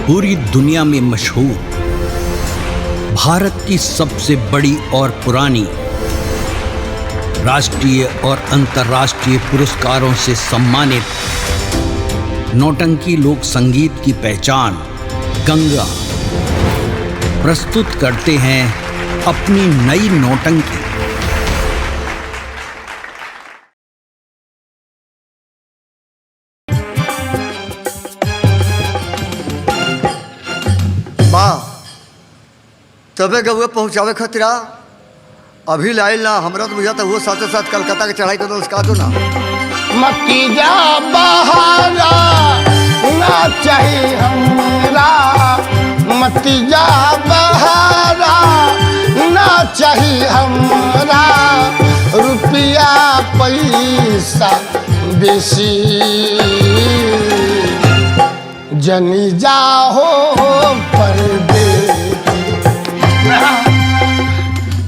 पूरी दुनिया में मशहूर, भारत की सबसे बड़ी और पुरानी, राष्ट्रीय और अंतर्राष्ट्रीय पुरस्कारों से सम्मानित नौटंकी लोक संगीत की पहचान गंगा प्रस्तुत करते हैं अपनी नई नौटंकी। तबे गए पहुँचावे खतरा अभी लाइल ना हमरा तो बुझा वो साथ साथ कलकत्ता के चढ़ाई कर उसका दो ना मती जा बहारा ना चाहिए हमरा, मती जा बहारा ना चाहिए हमरा, रुपया पैसा बेसी जनी जा हो परदे।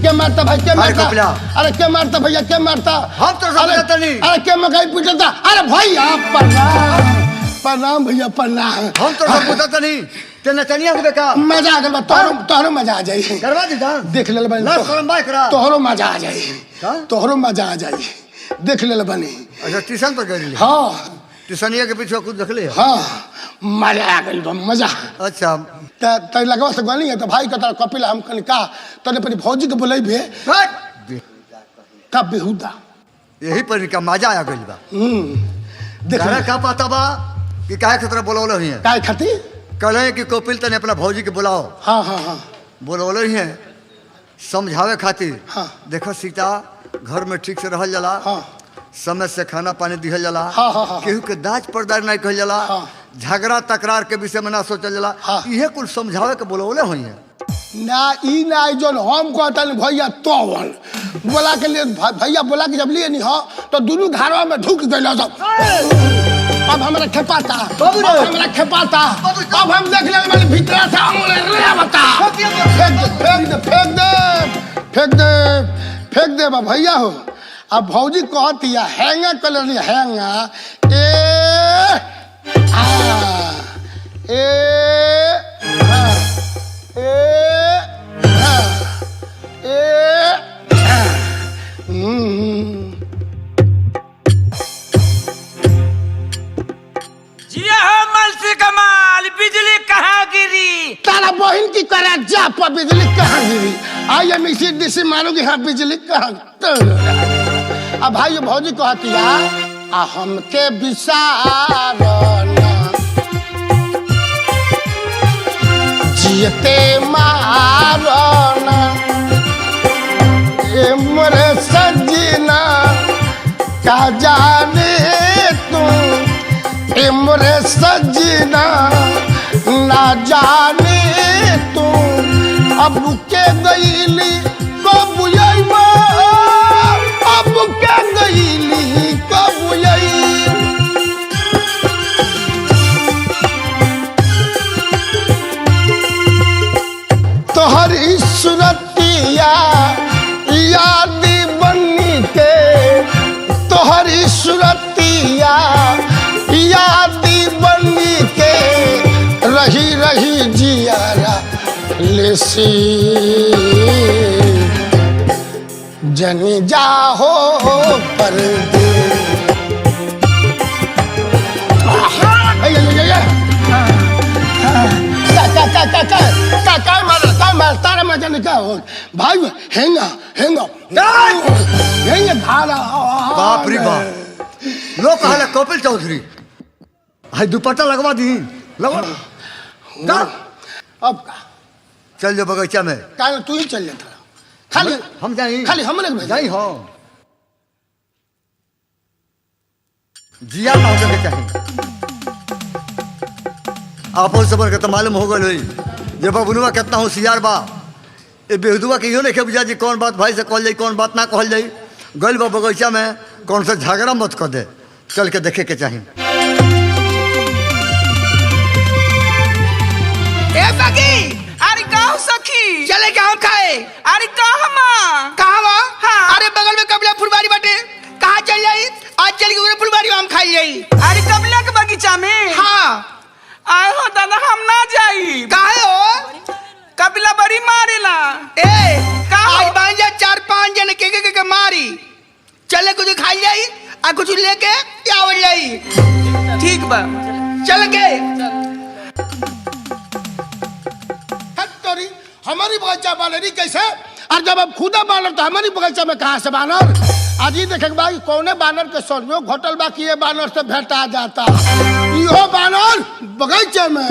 क्या मारता भाई, क्या मारता? अरे क्या मारता भैया, क्या मारता? हम तो समझता नहीं। अरे क्या मकाई पीटता? अरे भाई आप प्रणाम प्रणाम भैया प्रणाम। हम तो समझता नहीं। ते नचनिया के देखा मजा आ गया, तोहरो मजा आ जाई। करवा दी जा देख ले बनी, तोहरो मजा आ जाई, तोहरो मजा आ जाई। देख ले बनी। अच्छा ट्यूशन पर गई? हाँ ट्यूशनिया के पीछे कुछ देख ले। हाँ मजा आ गई मजा। अच्छा त लगवा से गनी है तो भाई का तरह कपिल हम कनी का तने पर भौजी के बोलै बे का बेहुदा यही पर का मजा आ गइल बा। देख का पता बा कि काहे खतरा बोलौल ही है? काहे खाती कहले कि कपिल तने अपना भौजी के बुलाओ। हाँ हाँ हाँ बोलौल ही है समझावे खातिर। हाँ देखो सीता घर में ठीक से रहल जाला। हाँ समय से खाना पानी दिहल जाला। हाँ हाँ हाँ केहू के दाज पर्दार नहीं कहल जाला। हाँ झगड़ा तकरार के विषय में ना सोचल जाला। हाँ इहे कुल समझावे के बोलौले होई है ना। ई ना जोन हम कहता नहीं भैया तो बोला के लिए भैया बोला कि जब लिए नहीं हो तो दोनों घरवा में ढुक गए सब। अब हमरा खेपाता, अब हमरा खेपाता, अब हम देख ले मैंने भीतर से ले बता फेंक दे फेंक दे फेंक दे फेंक दे बा भैया हो। अब भौजी कहती है हैंगा कलर नहीं हैंगा ए आ ए आ ए आ ए जिया हो मलसी कमाल, बिजली कहाँ गिरी? तारा बहन की करा जा पर बिजली कहाँ गिरी? आई एम इसी डीसी मारूंगी। हाँ बिजली कहाँ? अब भाई भौजी कहती है आ हमके विसारना जियते मारना ए मोरे सजना का जाने तू ए मोरे सजना ना जाने तू अब के गईली कब अइबा, अब के गईली कब अइबा। तोहरी सुरतिया याद बनी के, तोहरी सुरतिया याद बनी के रही रही जियारा लेसी जनी जा हो परदे। तारा मजा नहीं क्या हो भाई? हेंगा हेंगा हेंगा धारा। बाप रे बाप लोग कहले कपिल चौधरी हाय दुपट्टा लगवा दी लगवा का। अब का चल जो बगीचा में। काल तू ही चल जाता खाली हम जाई, खाली हम लोग जाई हो जिया ना होके चाहिए। आपो सबर के तो मालूम हो गई जे बबुलुआ कितना होशियार बा। ये बेहुदुआ के इहो नहीं बुझा जी कौन बात भाई से कहल जाई कौन बात ना कहल जाई। गइल बा बगीचा में कौन सा झगड़ा मत कर दे, चल के देखे के चाहिए। ए बगी, अरे गाँव सखी चले गाँव खाए। अरे कहाँ हाँ। अरे बगल में कबला फुलबारी बाटे, कहाँ चल जाई? आज चल के फुलबारी हम खाई जाई। अरे कबला के बगीचा में? हाँ। आए हो दादा हम ना जाई। आ कुछ लेके आवल जाई। ठीक बा चल के। तोरी हमारी बगीचा बानरी कैसे? और जब अब खुदा बानर तो हमारी बगीचा में कहाँ से बानर? आज ही देखे भाई कौने बानर के संयोग घोटल बा कि ये बानर से भेटा जाता। यो बानर बगीचे में।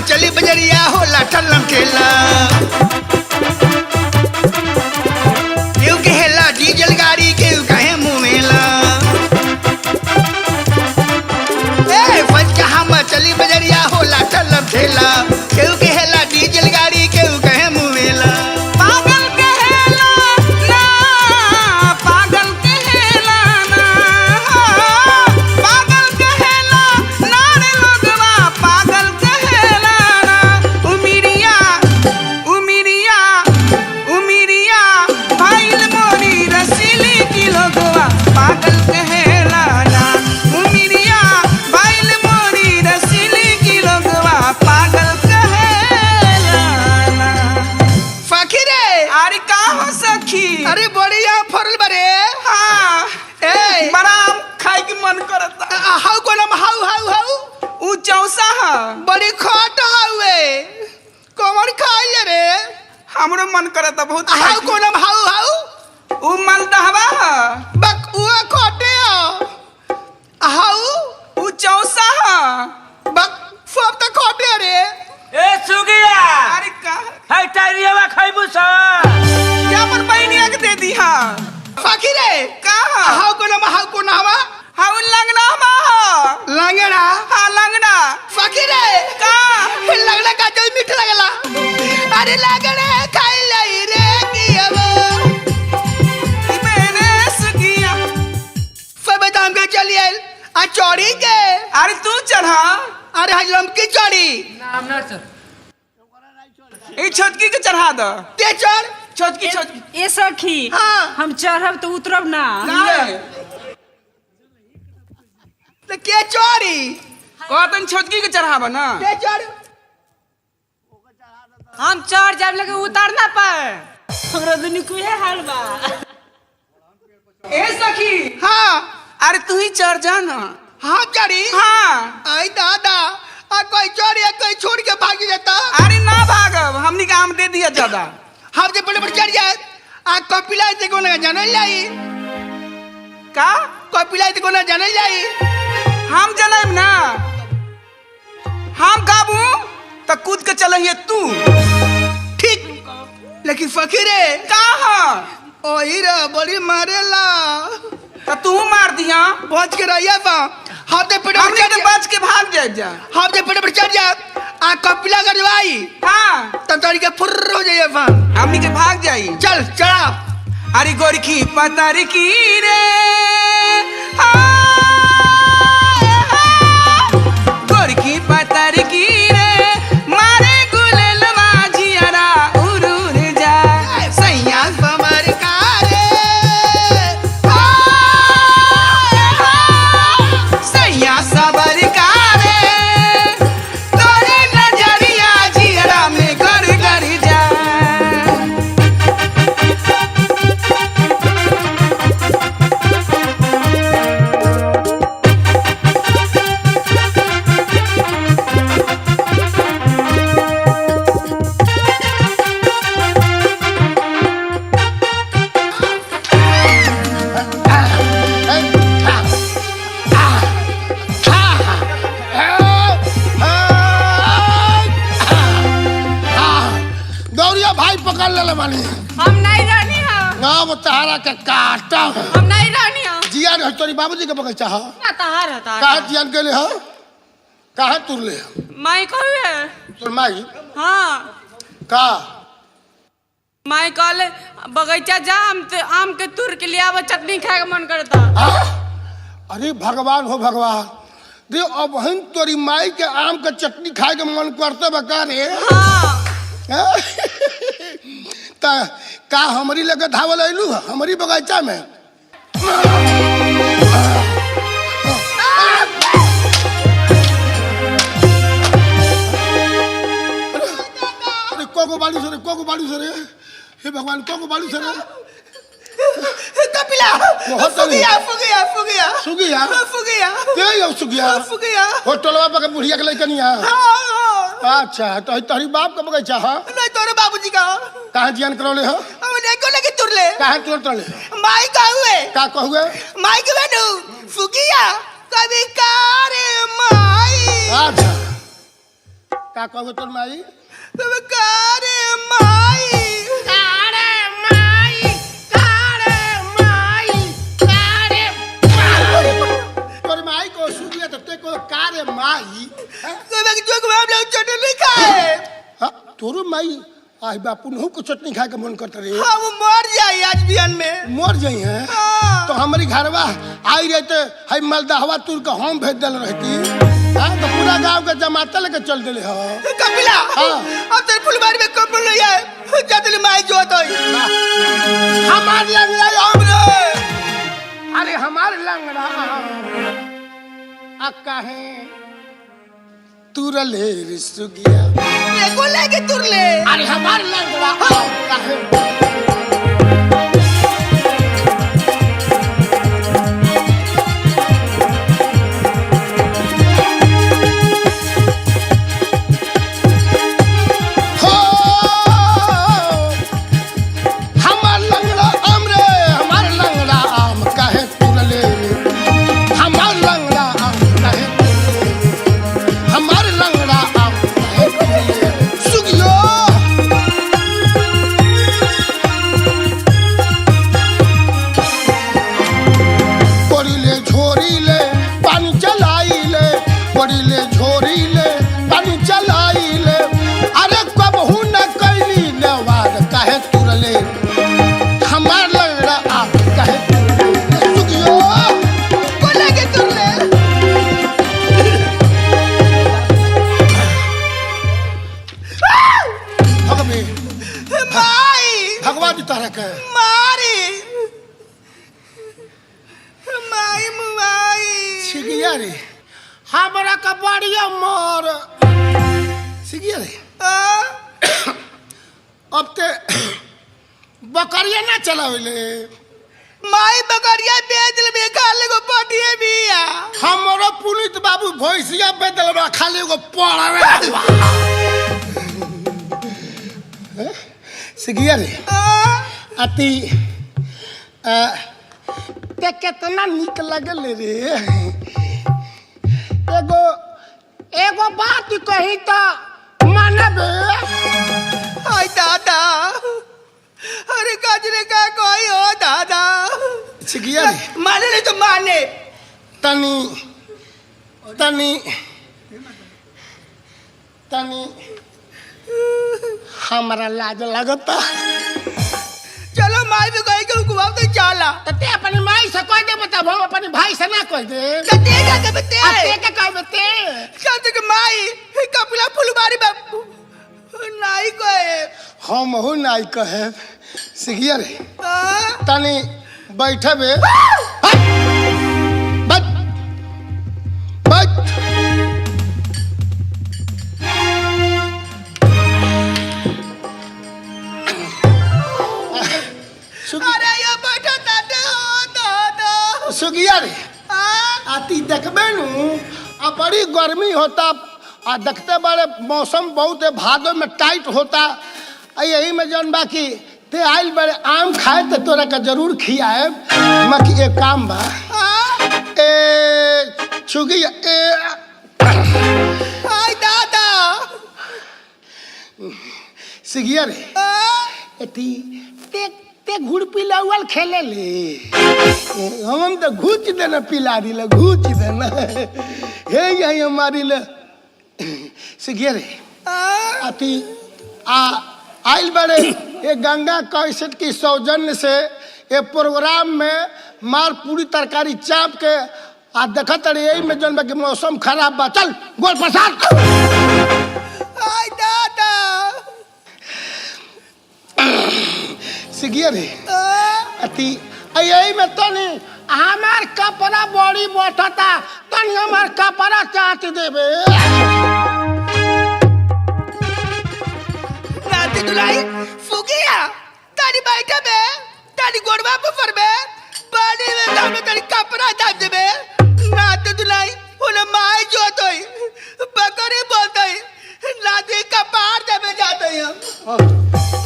चली बजरिया होला ठल्लम ठेला, केहू कहेला डीजल गाड़ी, केहू कहे मुमेला। फज के हम चली बजरिया होला ठल्लम ठेला, केहू कहेला डीजल गाड़ी, केहू कहे मुमेला। पागल कहेला ना, पागल कहेला ना, पागल कहेला ना रे लोगवा, पागल कहेला ना। उमिरिया उमिरिया उमिरिया भाईल मोरी रसीली की लोगवा, पागल कहेला ना। उमिरिया भाईल मोरी रसीली की लोगवा, पागल कहेला ना। फकीरे अरे का हो सखी? अरे बढ़िया फरल बरे। हाँ ए बड़ा खाए की मन करता। हाउ को नाम हाउ हाउ हाउ ऊ चौसा है बड़ी खट हाउए कमर खाई ले रे। हमरो मन करता बहुत। हाउ को नाम हाउ हाउ ऊ मलदहवा है बक ऊ खटे है। हाउ ऊ चौसा है बक सब त खटे रे। ए सुगिया अरे का है टाइरिया खाइबू सा क्या पर बहनिया के दे दी। हाँ फकीरे का हाउ को नाम हाउ को नाम हाउ लंगना मा लंगना। हाँ लंगना फकीरे का लंगना का जो मीठ लगला। अरे लंगना खाई लई रे कियबो मैंने सुगिया सब दाम के चलिए आ चोरी के। अरे तू चढ़ा। अरे हज लमकी चोरी नाम ना सर ए छोटकी के चढ़ा दो। ते चढ़ छोटकी छोटकी। ए सखी हाँ। हम चढ़ब तो उतरब ना। तो के चोरी कहतन छोटकी के चढ़ावा ना। ते चढ़ हम चढ़ जाब लेकिन उतर ना पाए। हमरा दुनी कुहे हाल बा। ए सखी हाँ अरे तू ही चढ़ जा ना। हाँ चढ़ी। हाँ आई दादा आ कोई चोरी कोई छोड़ के भाग जाता। अरे ना भागब हमनी का आम दे दिया ज्यादा। हम जे बड़े बड़े चढ़ जाए आ कपिला ते को ना जानल जाई का कपिला ते को ना जानल जाई। हम जानब ना हम गाबू त कूद के चलहिए तू। ठीक लेकिन फकीरे कहा ओही रे बड़ी मारेला त तू मार दिया बच के रहिया बा। हम ते पेड़ पर चढ़ बच के भाग जा। हम ते पेड़ पर चढ़ जा आ कपिला गजवाई। हां तब तोरी के फुर्र हो जाइए बा हमनी के भाग जाई। चल चढ़ा। अरे गोरखी पतारी की रे गोरखी पतारी की रे मारे गुलेलवा जियारा उरुर जा सैया समर का रे सैया सबर का रे तोरे नजरिया जियारा में घर घर जा। गौरिया भाई पकड़ ले मानी। हम नहीं रहनी है। गाँव तहारा के काटा हम नहीं रहनी है। जिया रे तोरी बाबूजी के बगीचा है। ना तहार है कहाँ तहार। जियान के लिए हो कहाँ तुरले माई कहवे। तोर माई हाँ का माई कहले बगीचा जा आम के तुर के लिए आवा चटनी खाए के मन करता। अरे भगवान हो भगवान रे अब हम तोरी माई के आम के चटनी खाए के मन करते बका रे। हाँ का हमारी लगे धावल अइलू हमारी बगीचा में। कोको बाड़ू सरे हे भगवान कोको बाड़ू सरे कपिला बहुत फुगिया फुगिया फुगिया सुगिया फुगिया के यो सुगिया फुगिया होटलवा पे के बुढ़िया के लइकनिया अच्छा तो तोहरी बाप का बगैचा हां नहीं तोरे बाबूजी का कहां जियान करौले हो हम देखो लगे तुरले कहां तोड़ले माई का हुए का कहुए माई के बेटू फुगिया कभी कारे माई अच्छा का कहुए तोर माई कभी कारे माई कारे माई तोर माई को सुगिया तो ते को कारे माई कभी जो को हम लोग चटनी खाए हां तोर माई आई बापू नहु को चटनी खाए के मन करत रे हम मर जाई आज बियान में मर जाई है हाँ। तो हमारी घरवा आई रहते है मलदहवा तुर के हम भेज दल रहती हां तो पूरा गांव के जमाता लेके चल देले हो कपिला हाँ। अब तेरे फुलबाड़ी में कब नहीं आए जदली माई जो तो हमार लंगड़ा हमरे अरे हमार लंगड़ा अक्का है तुरले रे सुगिया एको लेके तुरले अरे हमार लंगड़ा अक्का है हो हमार लंगड़ा आम रे हमार लंगड़ा आम काहे तुरले हमार लंगड़ा आम काहे तुरले हमार लंगड़ा आम काहे तुरले सुगियो कोरिले झोरीले पानी चलाइले कोरिले झोरीले पानी चलाइले अरे कबहू न कैली नवाद काहे तुरले हमार लंगड़ा आप काहे तुरले सुगियो को लेके तुरले भगवे माई भगवान जी तारा के मारी माई मुआई सिगिया रे हमरा का बढ़िया मोर सिगिया रे अब ते बकरिया ना चलावेले माई बकरिया बेच ले खाले को पटिए बिया हमरो पुनीत बाबू भैंसिया बेदल बा खाली एगो पड़ावे सिगिया रे अति ते कितना निक लगल रे एगो बात कही तो मानबे हाय दादा अरे गजरे का कोई हो दादा सिगिया रे माने नहीं तो माने तनी तनी तनी हमरा लाज लगता चलो माई भी गई के हुकुम तो चला तो ते अपनी माई से कह दे बता हम अपने भाई से ना कह दे कते का के बते ते के कह बते कहते कि माई कपिला फुलबाड़ी में नाई कहे हम हो नाई कहे सिगिया रे हाँ? तनी बैठबे बैठ बैठ अरे ये बैठो दादा हो दादा सुगिया रे हाँ? आती देखबे नु आ बड़ी गर्मी होता आ देखते बड़े मौसम बहुत भादो में टाइट होता आ यही में जौन बाकी ते आइल बड़े आम खाए तो तोरा का जरूर खियाए मकी एक काम बा हाँ? ए सुगिया ए हाय दादा सिगिया रे हाँ? एती ते ते गुड़ पिलावल खेले ले हम तो घूच देना पिला दिले घूच देना हे यही हमारी ले सिगिया रे हाँ? अति आइल बड़े ये गंगा कैसेट की सौजन्य से ये प्रोग्राम में मार पूरी तरकारी चाप के आ देखत रहे यही में जौन बा कि मौसम खराब बा चल गोल प्रसाद हाय दादा सिगिया रे हाँ? अति यही में तनी हमार कपड़ा बड़ी बैठता तनी हमार कपड़ा चाट देबे नाती दुलाई फुगिया तारी बैठा बे तारी गोड़वा पे फरबे पानी में दाम तारी कपड़ा दाब देबे नात दुलाई उन माय जोतोई बकरी बोलतोई लादी कपार देबे जातोई हम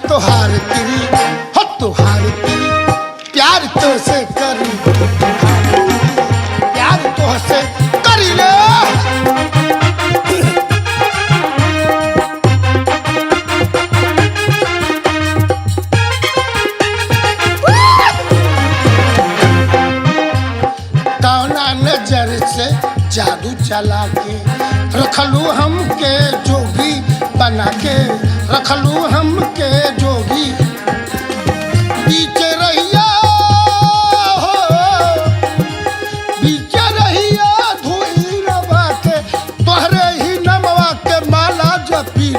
तोहार तेरी हो तोहार तेरी प्यार तो से करी प्यार तो से करी ले कौना नजर से जादू चला के रखलू हमके जोगी बना के रखलू हमके जोगी बीच रहिया हो बीच रहिया धुई रवा के तोहरे ही नमवा के माला जपी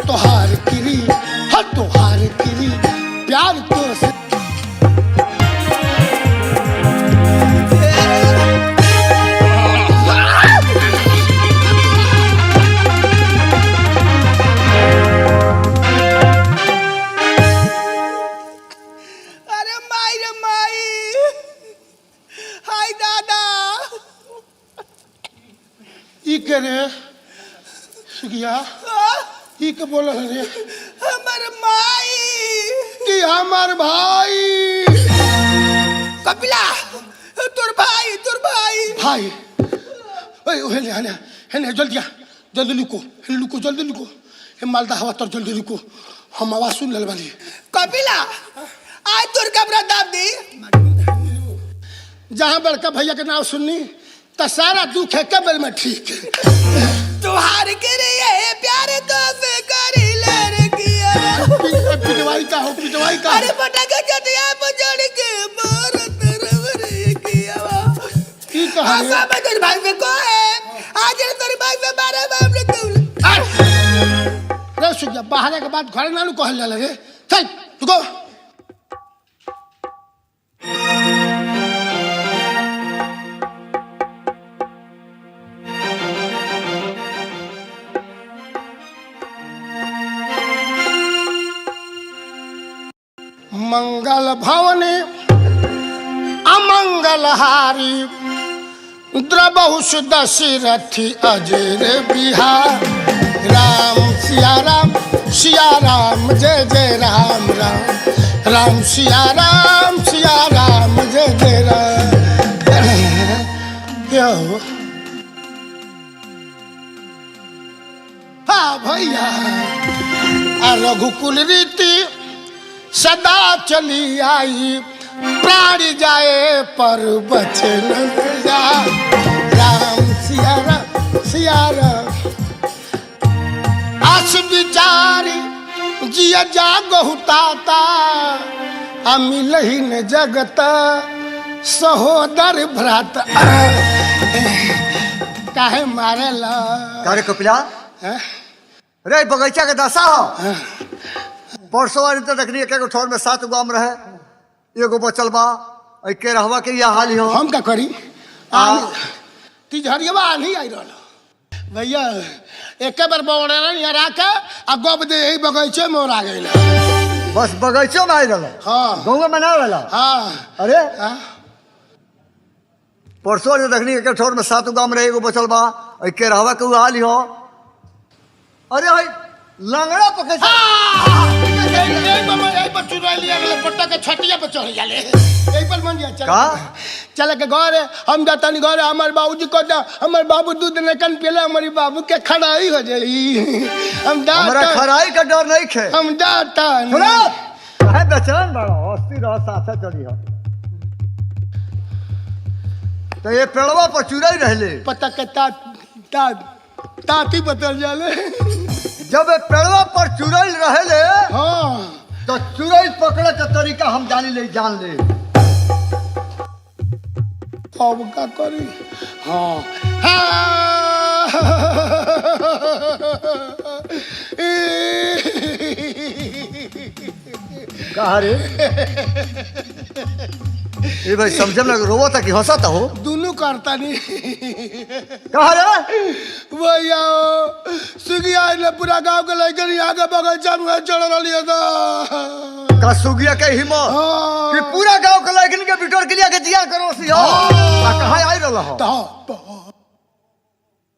तोहार किरी हर तोहार किरी प्यार तो से के रे सुगिया ई के बोल रे हमर माई कि हमर भाई कपिला तोर भाई भाई ओए हेले हेले हेले जल्दी लुको जल्दी लुको हे मालदा हवा तोर जल्दी लुको हम आवाज सुन लेल बानी कपिला आज तोर कपड़ा दाब दी जहां बड़का भैया के नाम सुननी तो सारा दुख है कबल में ठीक तुहार के रे प्यार तो से करी लड़किया पिटवाई का अरे पटाखा जटिया बजड़ के मारत रवरे किया की कहा है सब तेरे भाई में को है आज तेरे भाई में 12 मामले तू रे सुगिया बाहर के बाद घर नानू कहल जाला रे चल रुको मंगल भवने अमंगल हारी द्रबहुष दशरथी अजय बिहार राम सिया राम जय जय राम राम सिया राम जय जय राम यो हाँ भैया रघुकुल रीति सदा चली आई प्राण जाए पर बचे न जा राम सिया राम आस विचारी जिया जागहु ताता अमिलहि न जगत सहोदर भ्रात काहे मारे ला कारे कपिला रे बगीचा के दशा हो परसों वाली तो देखनी एक ठोर में 7 गो आम रहे एगो बचल बा के रहवा के यह हाल हो हम का करी तिजहरिया नहीं आई रहा भैया एक बार बौड़ा यहाँ राके आ गब दे यही बगीचे में आ गई बस बगीचों में आई रहा हाँ गाँव में ना रहा हाँ अरे परसों वाली देखनी एक ठोर में 7 गो आम रहे एगो बचल बा के रहवा के हाल हो अरे भाई लंगड़ा पकड़ चल के घर हम जाता नहीं घर हमारे बाबूजी को हमारे बाबू दूध निकल पिले हमारी बाबू के खड़ाई हो जाई हम खड़ाई का डर नहीं खे हम जाता है बेचैन बड़ा हस्ती रह साथे चली हो तो ये पेड़वा पर चुराई रहले पता के ताती बतल जाले जब पेड़वा पर चुराई रहले हाँ तो चुराई पकड़े के तरीका हम जान ले अब का करी हाँ कहा रे ये भाई समझे ना रोवा था कि हंसाता हो दोनों करता नहीं कहा रे भैया सुगी आज ने पूरा गांव के लेकर यहाँ के बगीचा में चढ़ रही था का सुगिया के हिम्मत हाँ। कि पूरा गांव के लड़किन के बिटोर के लिए के जिया करो सी हो कहां आई रहला हो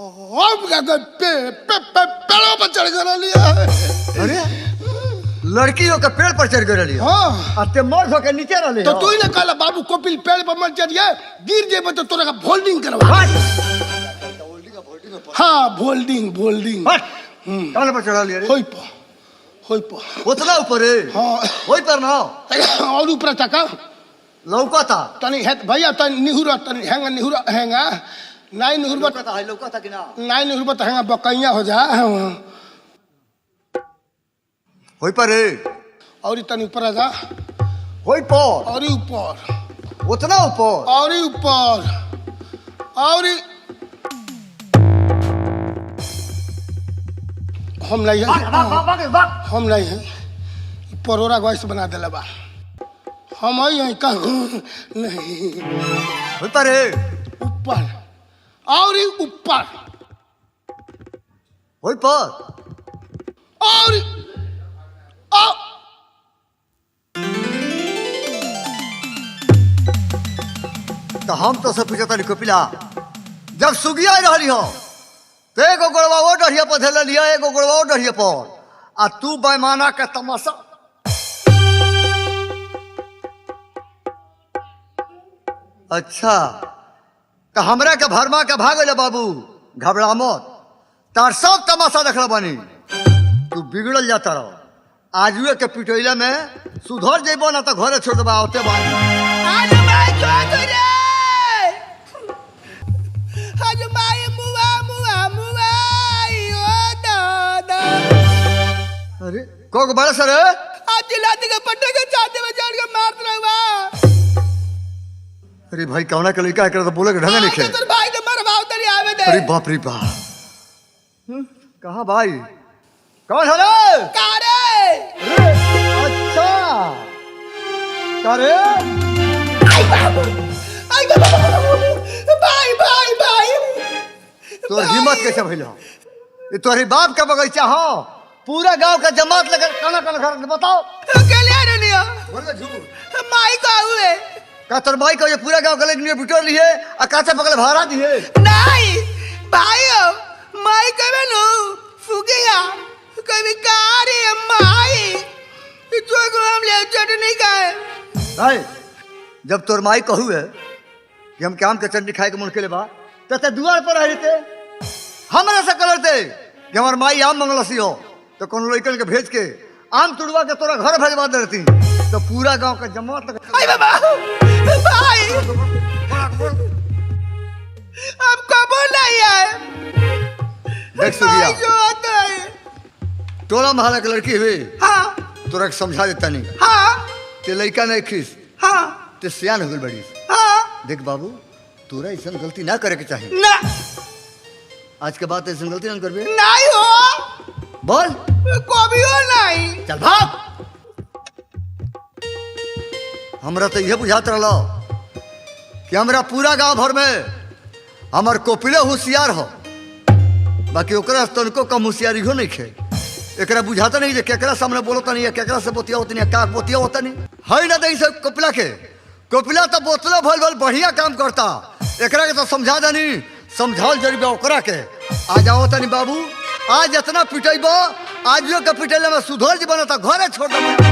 हम क्या पेड़ों पर चढ़ कर लिया अरे लड़कियों के पेड़ पर चढ़ गई हाँ अते मर्द होके नीचे रहले तो तू ही ने कहला बाबू कोपिल पेड़ पर मत चढ़िए गिर जेबे तो तोरा का फोल्डिंग करवा हाँ फोल्डिंग कहां पर चढ़ा लिया रे होई पा उतना ऊपर है हाँ होई पर ना और ऊपर चका लौकाता तनी है भैया तनी निहुरा तनी हैंगा नाई निहुर लौकाता है लौकाता कि ना नाई निहुर बत हैंगा बकैया हो जा होई पर है और तनी ऊपर जा होई पर और ऊपर उतना ऊपर और ऊपर और हम नहीं है हम नहीं है परोरा गैस बना दिला बा हम यहीं कहूँ नहीं होई पर है ऊपर और ऊपर होई पर और तो हम तो सब पूछता नहीं कपिला जब सुगिया रही हो तो एगो गोड़वा वो डढ़िया पर धैले लिया एगो गोड़वा वो डढ़िया पर आ तू बेमाना के तमाशा अच्छा तो हमरा के भरमा के भागले बाबू घबरा मत तार सब तमाशा देखला बानी तू बिगड़ल जाता रहो आजुए के पिटोइला में सुधर जेबो ना तो घरे छोड़ देबा आवते बानी आज मैं क्या करे आज माय मुआ ओ दादा अरे को बड़ा सर आज जिलाती के पट्टे के चाहते में जान के मार रहा अरे भाई कौना के लड़का है तो बोले के ढंग नहीं खे तेरे भाई के मरवाओ तेरी आवे दे अरे बाप रे बाप कहाँ भाई कौन है रे कारे अच्छा करे आई बाबू भाई तोर हिम्मत कैसे भइल हो ये तोरी बाप का बगीचा हो पूरा गांव का जमात लगा काना काना घर बताओ अकेले आ रही हो बोल झूठ माई का हुए का तोर भाई को ये पूरा गांव के लेकिन बिटोर लिए आ काचा पकड़ भाड़ा दिए नहीं भाइयो माई कबे नो फुगिया कभी कारी माई जो हम ले चटनी खाए भाई जब तोर माई कहू है कि हम काम के चटनी खाए के मन के ले बा ते दुआर पर रहते हमरा से करते कि हमार माई आम मंगलसी हो तो कोनो लड़कन के भेज के आम तुड़वा के तोरा घर भेजवा देती तो पूरा गांव का जमात लगा आई बाबा भाई अब कब नहीं आए देख सुगिया जो आता है टोला महला के लड़की हुई हाँ तोरा के समझा देता नहीं हाँ ते लड़का नहीं खीस हाँ ते सियान हो गई बड़ी हाँ देख बाबू तोरा ऐसा गलती ना करे के चाहिए ना आज के बाद ऐसा गलती ना करबे नहीं हो बोल कभी हो नहीं चल भाग हमरा तो यह बुझात रहो कि हमरा पूरा गांव भर में हमार कोपिले होशियार हो बाकी ओकरा तनको कम होशियारी हो नहीं खे एकरा बुझाता नहीं जे केकरा सामने बोलता नहीं केकरा से बोतिया होता नहीं का बोतिया होता नहीं है ना दही से कोपिला के कोपिला तो बोतलो भल भल बढ़िया काम करता एकरा के तो समझा देनी समझाल जरूरी ओकरा के आ जाओ तनी बाबू आज इतना पिटेबो आज के पिटेले में सुधर जी बनता घरे छोड़ दे